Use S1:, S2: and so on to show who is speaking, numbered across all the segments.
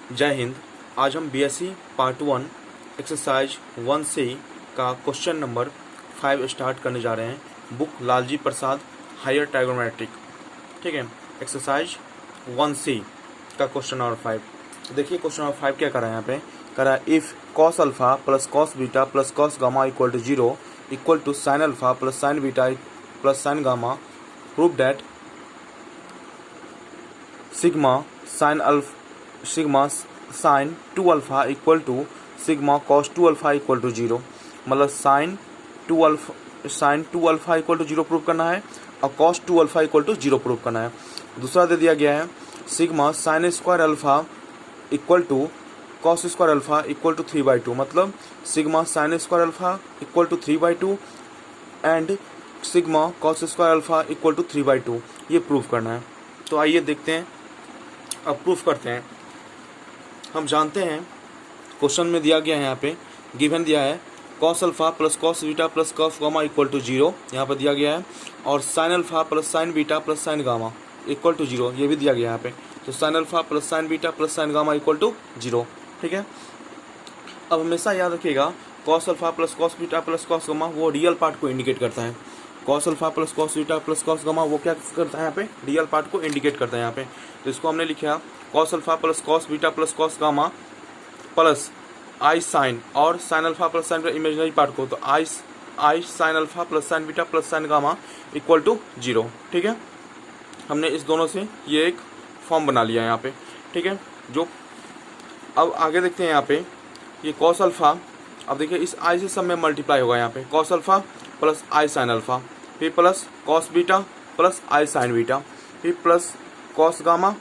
S1: जय हिंद। आज हम बीएससी पार्ट 1 एक्सरसाइज 1C का क्वेश्चन नंबर 5 स्टार्ट करने जा रहे हैं। बुक लालजी प्रसाद हायर ट्राइगोनोमेट्रिक। ठीक है, एक्सरसाइज 1C का क्वेश्चन नंबर 5। देखिए क्वेश्चन नंबर 5 क्या कर रहा है यहाँ पे। कर रहा है if cos alpha plus cos beta plus cos gamma equal to 0 equal to sine alpha plus sine beta plus sine gamma, prove that sigma sine 2 alpha equal to sigma cos 2 alpha equal to 0। मतलब sine 2 alpha equal to 0 prove करना है और cos 2 alpha equal to 0 prove करना है। दूसरा दे दिया गया है sigma sine square alpha equal to cos square alpha equal to 3/2। मतलब sigma sine square alpha equal to 3/2 and sigma cos square alpha equal to 3/2, ये प्रूव करना है। तो आइए देखते हैं, अब प्रूफ करते हैं। हम जानते हैं क्वेश्चन में दिया गया है, यहाँ पे गिवन दिया है cos alpha plus cos beta plus cos gamma equal to 0, यहाँ पर दिया गया है। और sine alpha plus sine beta plus sine gamma equal to 0, ये भी दिया गया है यहाँ पे। तो sine alpha plus sine beta plus sine gamma equal to 0। ठीक है, अब हमेशा याद रखिएगा cos alpha plus cos beta plus cos gamma वो रियल पार्ट को इंडिकेट करता है। Cos alpha plus cos beta plus cos gamma वो क्या करता है यहाँ पे, रियल पार्ट को इंडिकेट करता है यहाँ पे। तो इसको हमने लिखा cos alpha plus cos beta plus cos gamma plus i sine, और sine alpha plus sine imaginary part को, तो i sine alpha plus sine beta plus sine gamma equal to 0। ठीक है, हमने इस दोनों से ये एक फॉर्म बना लिया है यहाँ पे। ठीक है, जो अब आगे देखते हैं यहाँ पे ये कॉस अल्फा, अब देखिए इस आई से सब में मल्टीप्लाई होगा यहाँ पे। Cos alpha plus i sine alpha, फिर plus cos beta plus i sine beta, फिर plus cos gamma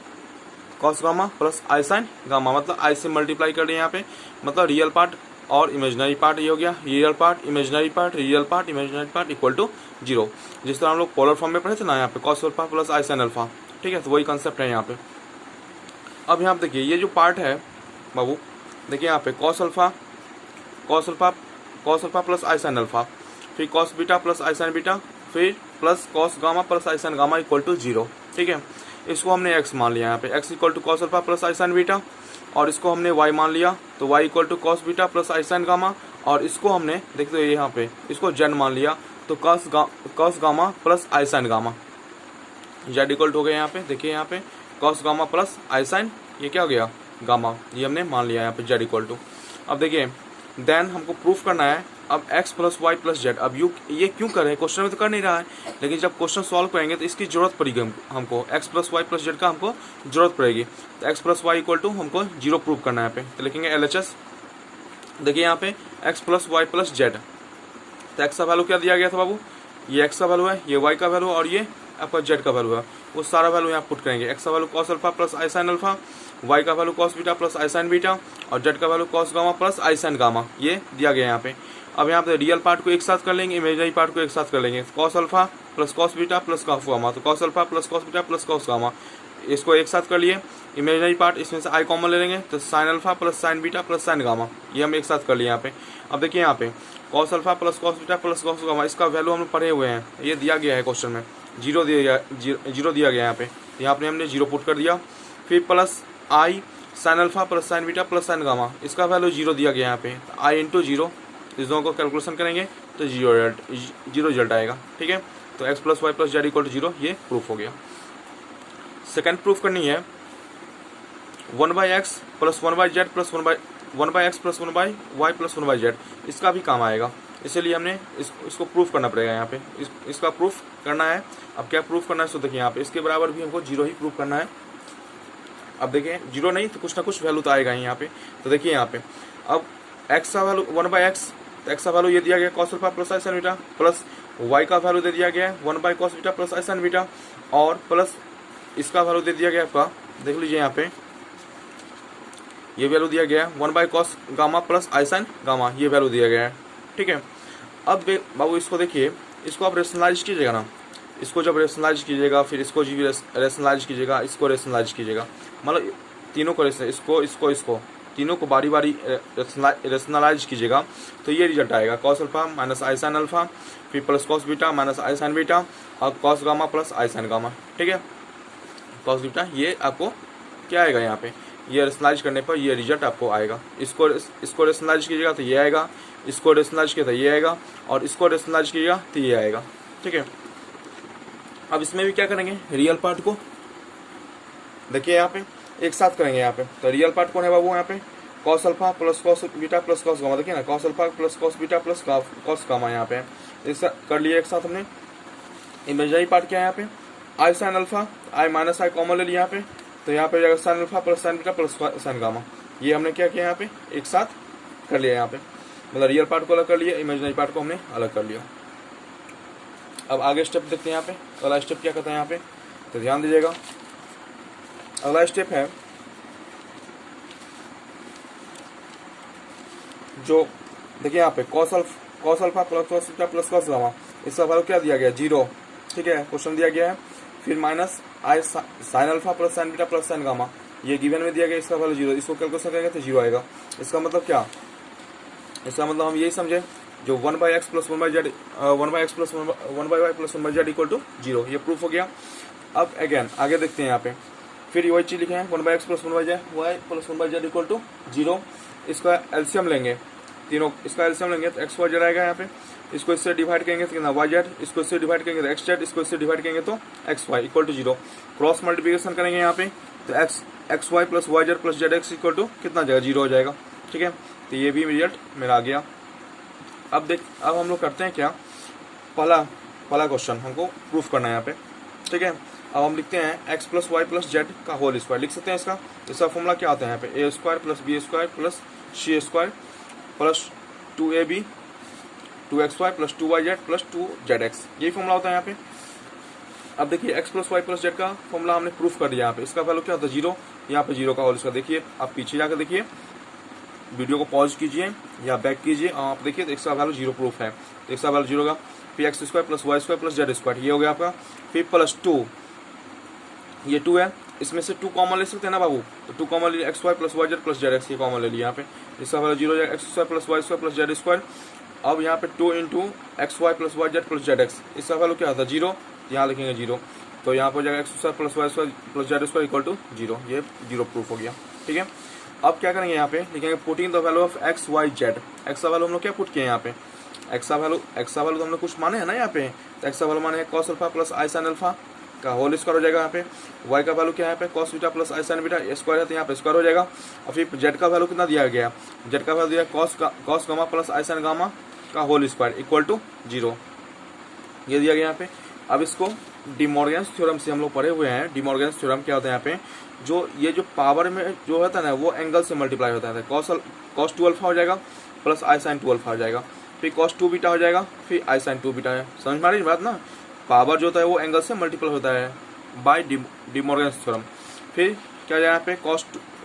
S1: plus i sine gamma. मतलब आई से मल्टीप्लाई कर रहे हैं यहाँ पे, मतलब रियल पार्ट और इमेजिनरी पार्ट ये हो गया। Real part imaginary part, real part imaginary part equal to 0। जिस तरह हम लोग पोलर फॉर्म में पढ़े थे ना यहाँ पे, cos alpha plus i sine alpha. ठीक है, तो वही कंसेप्ट है यहाँ पे। अब यहाँ पे देखिए ये जो पार्ट है बाबू, देखिए यहाँ पे cos alpha plus i sine alpha, फिर cos beta plus i sine beta, फिर plus cos gamma plus i sine gamma equal to 0। ठीक है, इसको हमने x मान लिया यहाँ पे, x equal to cos alpha plus i sine beta, और इसको हमने y मान लिया, तो y equal to cos beta plus i sine gamma, और इसको हमने देखते हो यहाँ पे इसको z मान लिया, तो cos gamma plus i sine gamma, z equal to हो गया यहाँ पे। देखिए यहाँ पे cos gamma plus i sine, ये क्या हो गया गामा, ये हमने मान लिया यहाँ पे z इक्वल टू। अब देखिए देन हमको प्रूफ करना है अब x plus y plus z. अब ये क्यों कर रहे हैं, क्वेश्चन में तो कर नहीं रहा है, लेकिन जब क्वेश्चन सॉल्व करेंगे तो इसकी जरूरत पड़ेगी हमको x plus y plus z का हमको जरूरत पड़ेगी। तो x plus y equal to हमको 0 प्रूव करना है यहाँ पे। तो लिखेंगे LHS, देखिए यहाँ पे x plus y plus z. तो x का वैल्यू क्या दिया गया था बाबू, ये x का वैल्यू है, ये y का वैल्यू और ये आपका z का वैल्यू है। वो सारा वैल्यू यहाँ पुट करेंगे। x का value cos alpha plus i sine alpha, y का value cos beta plus i sine beta, और z का value cos gamma plus i sine gamma, ये दिया गया यहाँ पे। अब यहाँ पे रियल पार्ट को एक साथ कर लेंगे, इमेजिनरी पार्ट को एक साथ कर लेंगे। Cos alpha plus cos beta plus cos gamma, तो cos alpha plus cos beta plus cos gamma, इसको एक साथ कर लिए। इमेजिनरी पार्ट इसमें से आई कॉमन ले लेंगे, तो sine alpha plus sine beta plus sine gamma, ये हम एक साथ कर लिए यहाँ पे। अब देखिए यहाँ पे cos alpha plus cos beta plus cos gamma, इसका वैल्यू हम पढ़े हुए हैं, ये दिया गया है क्वेश्चन में, 0 दिया गया यहाँ पे। यहाँ पे हमने 0 पुट कर दिया। फिर plus i sine alpha plus sine beta plus sine gamma, इसका वैल्यू 0 दिया गया यहाँ पे। आई इंटू 0, इस दोनों को कैलकुलेशन करेंगे तो 0 रिजल्ट आएगा। ठीक है, तो x plus y plus z equal to 0, ये प्रूफ हो गया। सेकेंड प्रूफ करनी है 1/x plus 1/z plus 1/x plus 1/y plus 1/z, इसका भी काम आएगा। इसीलिए हमने इसको प्रूफ करना पड़ेगा यहाँ पे। इसका प्रूफ करना है। अब क्या प्रूफ करना है, सो देखिए यहाँ पे इसके बराबर भी हमको 0 ही प्रूफ करना है। अब देखिए 0 नहीं तो कुछ ना कुछ वैल्यू तो आएगा ही यहाँ पे। तो देखिए यहाँ पे अब x का वैल्यू 1/x, तो x का वैल्यू ये दिया गया cos alpha plus i sine beta, plus y का वैल्यू दे दिया गया 1/cos beta plus i sine beta, और प्लस इसका वैल्यू दे दिया गया आपका, देख लीजिए यहाँ पे ये वैल्यू दिया गया 1/cos gamma plus i sine gamma, ये वैल्यू दिया गया है। ठीक है, अब बाबू इसको देखिए, इसको आप रेशनलाइज कीजिएगा ना, इसको जब रेशनलाइज कीजिएगा फिर इसको जी रेशनलाइज कीजिएगा, इसको रेशनलाइज कीजिएगा, मतलब तीनों को इसको तीनों को बारी बारी रेशनलाइज कीजिएगा, तो ये रिजल्ट आएगा cos alpha minus i sine alpha, फिर plus cos beta minus i sine beta, और cos gamma plus i sine gamma. ठीक है, कॉस बीटा ये आपको क्या आएगा यहाँ पे, ये रेशनलाइज करने पर ये रिजल्ट आपको आएगा। इसको रेशनलाइज कीजिएगा तो ये आएगा, इसको रेशनलाइज किया तो ये आएगा, और इसको रेशनलाइज कीजिएगा तो ये आएगा। ठीक है, अब इसमें भी क्या करेंगे, रियल पार्ट को देखिए यहाँ पे एक साथ करेंगे। यहाँ पे तो रियल पार्ट कौन है बाबू, यहाँ पे cos alpha plus cos beta plus cos gamma. देखिए ना, cos alpha plus cos beta plus cos gamma यहाँ पे एक साथ कर लिए एक साथ हमने। इमेजिनरी पार्ट क्या है यहाँ पे, आई साइन अल्फा, आई माइनस आई कॉमन ले लिया यहाँ पे, तो यहाँ पे जाएगा sign alpha plus sine beta plus sine gamma. ये हमने क्या किया यहाँ पे, एक साथ कर लिया यहाँ पे, मतलब रियल पार्ट को अलग कर लिया, इमेजिनरी पार्ट को हमने अलग कर लिया। अब आगे स्टेप देखते हैं यहाँ पे, अगला स्टेप क्या करता है यहाँ पे, तो ध्यान दीजिएगा। अगला स्टेप है जो देखिए यहाँ पे cos alpha plus cos beta plus cos gamma, इसका वैल्यू क्या दिया गया, 0। ठीक है, क्वेश्चन दिया गया है। फिर minus i sine alpha plus sine beta plus sine gamma, ये गिवन में दिया गया, इसका वैल्यू 0। इसको कैलकुलेशन करेंगे तो 0 आएगा। इसका मतलब क्या, इसका मतलब हम यही समझे जो 1/x plus 1/z 1/x plus 1/y plus 1/z equal to 0, ये प्रूफ हो गया। अब अगेन आगे देखते हैं यहाँ पे, फिर वही चीज लिखे हैं 1/x plus 1/y plus 1/z equal to 0। इसका एलसीएम लेंगे तीनों, इसका एलसीएम लेंगे तो एक्स वाई जेड आएगा यहाँ पे। इसको इससे डिवाइड करेंगे तो कितना वाई जेड, इसको इससे डिवाइड करेंगे तो एक्स जेड, इसको इससे डिवाइड करेंगे तो x y equal to 0। Cross multiplication करेंगे यहाँ पे तो x y plus y z plus z x equal to कितना जाएगा, 0 हो जाएगा। ठीक है, तो ये भी रिजल्ट मेरा आ गया। अब हम लोग करते हैं क्या, पहला क्वेश्चन हमको प्रूफ करना है यहाँ पे। ठीक है, अब हम लिखते हैं x plus y plus z का होल स्क्वायर लिख सकते हैं। इसका फॉर्मूला क्या आता है यहाँ पे, a square plus b square plus c square plus 2ab 2xy plus 2yz plus 2zx, यही फॉर्मूला होता है यहाँ पे। अब देखिए x plus y plus z का फॉर्मूला हमने प्रूफ कर दिया यहाँ पे। इसका वैल्यू क्या होता है, 0। यहाँ पे 0 का होल स्क्वायर देखिए, आप पीछे जाकर देखिए, वीडियो को पॉज कीजिए या बैक कीजिए, आप देखिए तो इसका वैल्यू 0 प्रूफ है। तो इसका वैल्यू 0 होगा। फिर x square plus y square plus z square, ये हो गया आपका। फिर प्लस 2, ये 2 है, इसमें से 2 कॉमन ले सकते हैं ना बाबू, तो 2 कॉमन ले लिया, x y plus y z plus z x, ये कॉमन ले लिया यहाँ पे। इसका वैल्यू 0 हो जाएगा, x square plus y square plus z square. अब यहाँ पे 2 into x y plus y z plus z x, इसका वैल्यू क्या होता है, 0। यहाँ लिखेंगे 0, तो यहाँ पर हो जाएगा x square plus y square plus z square equal to 0, ये 0 प्रूफ हो गया। ठीक है, अब क्या करेंगे यहाँ पे, लिखेंगे putting the value of x y z. X का वैल्यू हम लोग क्या पुट किए यहाँ पे, एक्स का वैल्यू तो हम लोग कुछ माने है ना यहाँ पे, तो एक्स का वैल्यू माने cos alpha plus i sine alpha का होल स्क्वायर हो जाएगा यहाँ पे। वाई का वैल्यू क्या है यहाँ पे, cos beta plus i sine beta square है, तो यहाँ पे स्क्वायर हो जाएगा। और फिर जेड का वैल्यू कितना दिया गया, जेड का वैल्यू दिया cos gamma plus i sine gamma का होल स्क्वायर इक्वल टू 0, ये दिया गया यहाँ पे। अब इसको डिमॉर्गन्स थ्योरम से हम लोग पढ़े हुए हैं। डिमॉर्गन्स थ्योरम क्या होता है यहाँ पे, जो ये जो पावर में जो होता है ना, वो एंगल से मल्टीप्लाई होता है। कॉस 2 अल्फा हो जाएगा प्लस आई साइन 2 अल्फा हो जाएगा, फिर कॉस 2 बीटा हो जाएगा, फिर आई साइन 2 बीटा है। समझ में आ रही बात ना, पावर जो होता है वो एंगल से मल्टीप्लाई होता है बाय डिमॉर्गन्स थ्योरम। फिर क्या जाएगा यहाँ पे,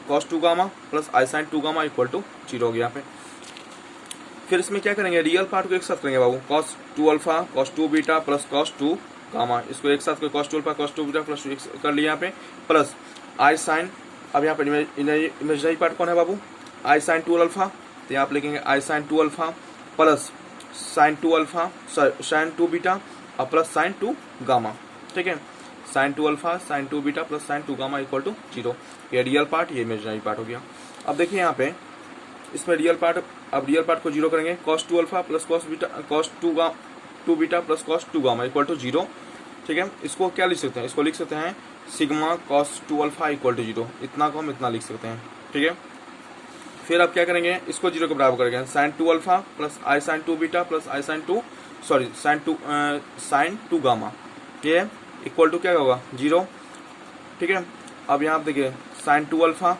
S1: cos 2 gamma plus i sine 2 gamma equal to 0 हो गया यहाँ पे। फिर इसमें क्या करेंगे, रियल पार्ट को एक साथ करेंगे बाबू, cos 2 alpha cos 2 beta plus cos 2 gamma, इसको एक साथ cos 2 alpha cos 2 beta plus कर लिया यहाँ पे, प्लस आई साइन। अब यहाँ पे इमेजिनरी पार्ट कौन है बाबू, आई साइन 2 अल्फा, तो यहाँ पे लिखेंगे i sine 2 alpha plus sine 2 alpha sine 2 beta और प्लस साइन 2 गामा। ठीक है, sine 2 alpha sine 2 beta plus sine 2 gamma equal to 0, ये रियल पार्ट, ये इमेजिनरी पार्ट हो गया। अब देखिए यहाँ पे इसमें रियल पार्ट को 0 करेंगे, cos 2 alpha plus cos beta cos 2 beta plus cos 2 gamma equal to 0। ठीक है, इसको क्या लिख सकते हैं, इसको लिख सकते हैं sigma cos 2 alpha equal to 0, इतना को हम इतना लिख सकते हैं। ठीक है, फिर अब क्या करेंगे, इसको 0 के बराबर करेंगे, sign 2 alpha plus i sine 2 beta plus i sine 2 gamma, ये इक्वल टू क्या होगा, 0। ठीक है, अब यहाँ देखिए साइन 2 अल्फा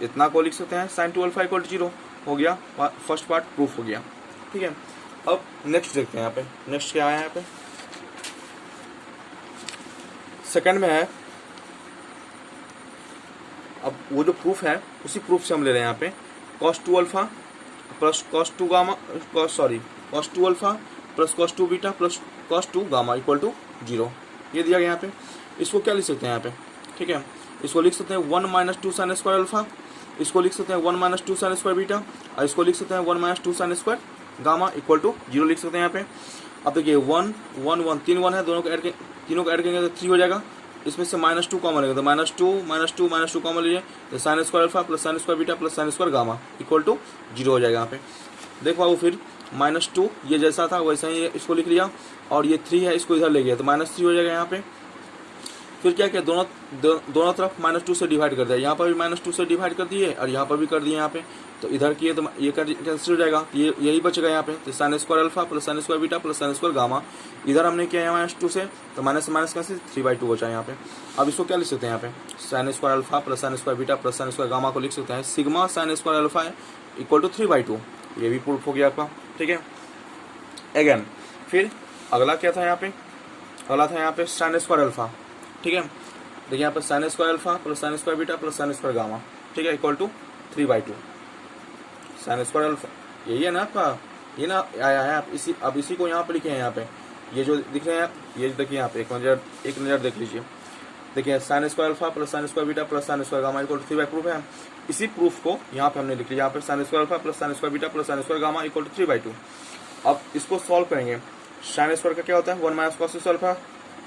S1: इतना को लिख सकते हैं, साइन 2 अल्फा इक्वल टू 0 हो गया, फर्स्ट पार्ट प्रूफ हो गया। ठीक है, अब नेक्स्ट देखते हैं यहाँ पे, नेक्स्ट क्या है यहाँ पे, सेकंड में है। अब वो जो प्रूफ है उसी प्रूफ से हम ले रहे हैं यहाँ पे, cos 2 alpha plus cos 2 alpha plus cos 2 beta plus cos 2 gamma equal to 0, ये दिया गया यहाँ पे। इसको क्या लिख सकते हैं यहाँ पे, ठीक है, इसको लिख सकते हैं 1 माइनस 2 साइन स्क्वायर अल्फा, इसको लिख सकते हैं 1 माइनस 2 साइन स्क्वायर बीटा, और इसको लिख सकते हैं 1 minus 2 sine square gamma equal to 0 लिख सकते हैं यहाँ पे। अब देखिए 1 1 1 3 1 है, तीनों को ऐड करेंगे तो 3 हो जाएगा, इसमें से -2 कॉमन लेंगे तो -2 कॉमन लीजिए तो sine square alpha plus sine square beta plus sine square gamma equal to 0 हो जाएगा यहाँ पे। देखो बाबू फिर -2 ये जैसा था वैसा ही इसको लिख लिया, और ये 3 है इसको इधर ले गया तो -3 हो जाएगा यहाँ पे। फिर क्या किया, दोनों तरफ -2 से डिवाइड कर दिया, यहाँ पर भी -2 से डिवाइड कर दिए और यहाँ पर भी कर दिए यहाँ पे, तो इधर किए तो ये कैंसिल हो जाएगा, ये यही बचेगा यहाँ पे। तो sine square alpha plus sine square beta plus sine square gamma, इधर हमने किया है -2 से तो माइनस माइनस कैंसिल 3/2 बचा यहाँ पे। अब इसको क्या लिख सकते हैं यहाँ पे, sine square alpha plus sine square beta plus sine square gamma को लिख सकते हैं sigma sine square alpha equal to 3/2। ये भी प्रूफ हो गया आपका, ठीक है। अगेन फिर अगला क्या था यहाँ पे, अगला था यहाँ पे साइन स्क्वायर अल्फा, ठीक है। देखिए यहाँ पर sine square alpha plus sine square beta plus sine square gamma, ठीक है, equal to 3/2। Sine square alpha यही है ना आपका, ये ना आया है, आप इसी को यहाँ पे लिखे हैं, यहाँ पे ये जो दिख रहे हैं ये देखिए यहाँ पे एक नज़र देख लीजिए। देखिए sine square alpha plus sine square beta plus sine square gamma equal to 3/2 proof है। इसी प्रूफ को यहाँ पे हमने लिख लिया, यहाँ पे sine square alpha plus sine square beta plus sine square gamma equal to 3/2। अब इसको सॉल्व करेंगे, साइन स्क्वायर का क्या होता है 1 माइनस कॉस स्क्वायर अल्फा,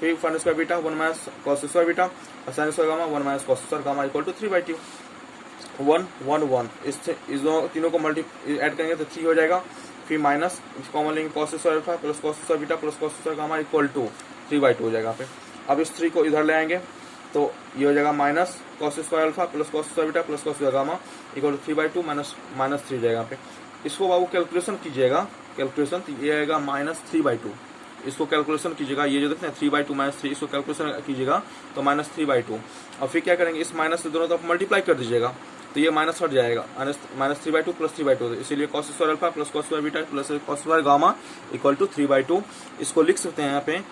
S1: फिर sine square beta 1 minus cos square beta और sine square gamma 1 minus cos square gamma equal to 3/2। 1 1 1 इस तीनों को ऐड करेंगे तो 3 हो जाएगा, फिर माइनस कॉमन लेंगे cos square alpha plus cos square beta plus cos square gamma equal to 3/2 हो जाएगा पे। अब इस 3 को इधर ले आएंगे तो ये हो जाएगा minus cos square alpha plus cos square beta plus cos square gamma equal to 3/2 minus 3 हो जाएगा पे। इसको बाबू कैलकुलेशन कीजिएगा, कैलकुलेशन तो ये आएगा -3/2। इसको कैलकुलेशन कीजिएगा, ये जो देखते हैं 3/2 -3, इसको कैलकुलेशन कीजिएगा तो -3/2। और फिर क्या करेंगे, इस माइनस से दोनों तरफ मल्टीप्लाई कर दीजिएगा तो ये माइनस हट जाएगा, -3/2 प्लस 3/2, इसीलिए cos square alpha plus cos square beta plus cos square gamma equal to 3/2। इसको लिख सकते हैं यहाँ पे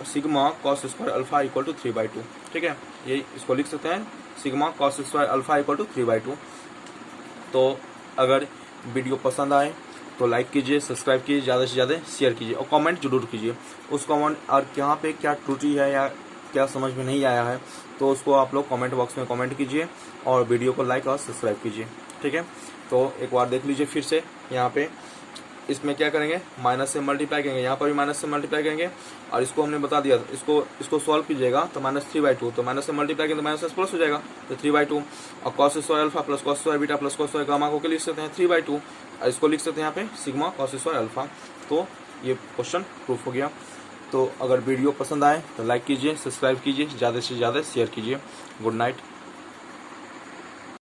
S1: sigma cos square alpha equal to 3/2, ठीक है। ये इसको लिख सकते हैं sigma cos square alpha equal to 3/2। तो अगर वीडियो पसंद आए तो लाइक कीजिए, सब्सक्राइब कीजिए, ज़्यादा से ज़्यादा शेयर कीजिए और कमेंट जरूर कीजिए। उस कमेंट और यहाँ पे क्या त्रुटि है या क्या समझ में नहीं आया है तो उसको आप लोग कमेंट बॉक्स में कमेंट कीजिए और वीडियो को लाइक और सब्सक्राइब कीजिए, ठीक है। तो एक बार देख लीजिए फिर से, यहाँ पे इसमें क्या करेंगे, माइनस से मल्टीप्लाई करेंगे, यहाँ पर भी माइनस से मल्टीप्लाई करेंगे और इसको हमने बता दिया, इसको सॉल्व कीजिएगा तो -3/2, तो माइनस से मल्टीप्लाई करेंगे तो माइनस प्लस हो जाएगा तो 3/2। और cos square alpha plus cos square beta plus cos square gamma को लिख सकते हैं 3/2, और इसको लिख सकते हैं यहाँ पे सिग्मा कॉस स्क्वायर अल्फा। तो ये क्वेश्चन प्रूफ हो गया। तो अगर वीडियो पसंद आए तो लाइक कीजिए, सब्सक्राइब कीजिए, ज़्यादा से ज़्यादा शेयर कीजिए। Good night.